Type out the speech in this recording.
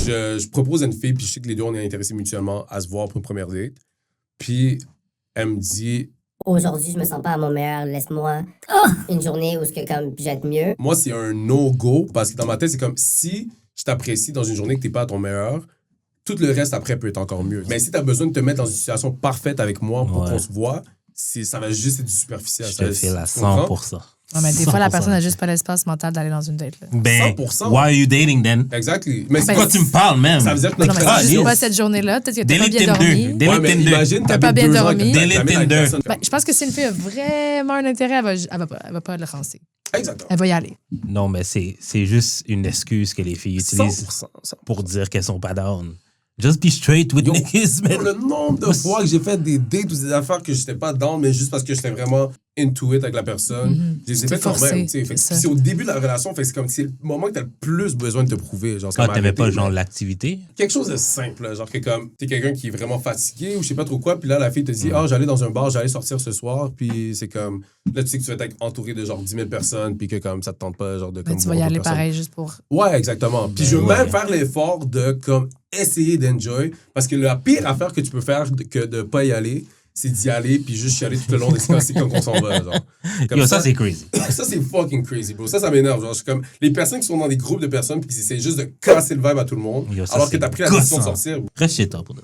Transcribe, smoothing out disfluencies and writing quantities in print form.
je propose à une fille, puis je sais que les deux, on est intéressés mutuellement à se voir pour une première date. Puis elle me dit... Aujourd'hui, je me sens pas à mon meilleur, laisse-moi une journée où comme je vais être mieux. Moi, c'est un no-go, parce que dans ma tête, c'est comme si je t'apprécie dans une journée que t'es pas à ton meilleur, tout le reste après peut être encore mieux. Mais si t'as besoin de te mettre dans une situation parfaite avec moi pour qu'on se voit, ça va juste être du superficiel. Je te fais la 100%. Non, mais des fois, la personne n'a juste pas l'espace mental d'aller dans une date. Là. Ben, 100%. why are you dating then? Exactly. Mais Pourquoi tu me parles même? Ça veut dire que Non, notre mais frère, c'est juste pas cette journée-là. Peut-être que t'as pas bien dormi. imagine, T'as pas bien dormi. Delete Tinder. Ben, je pense que si une fille a vraiment un intérêt, elle va pas le lancer. Exactement. Elle va y aller. Non, mais c'est juste une excuse que les filles utilisent 100%. pour dire qu'elles sont pas down. Just be straight with niggas, man. Le nombre de fois que j'ai fait des dates ou des affaires que j'étais pas down, mais juste parce que j'étais vraiment into it avec la personne, je les ai fait quand même. C'est au début de la relation, c'est comme c'est le moment que t'as le plus besoin de te prouver. Genre, T'aimais pas genre l'activité? Quelque chose de simple, là, genre que comme t'es quelqu'un qui est vraiment fatigué ou je sais pas trop quoi, puis là la fille te dit j'allais dans un bar, j'allais sortir ce soir, puis c'est comme là tu sais que tu vas être entouré de genre 10 000 personnes, puis que comme ça te tente pas genre de comme tu vas y aller pareil juste pour. Ouais, exactement. Puis je veux même faire l'effort de comme essayer d'enjoy, parce que la pire affaire que tu peux faire que de pas y aller, c'est d'y aller puis juste chialer tout le long des séquences quand on s'en va, genre. Comme Yo, ça c'est crazy. Ça c'est fucking crazy, bro. Ça m'énerve, genre. Je suis comme les personnes qui sont dans des groupes de personnes puis qui essaient juste de casser le vibe à tout le monde, alors que t'as pris la décision de sortir. Reste chez toi pour ça.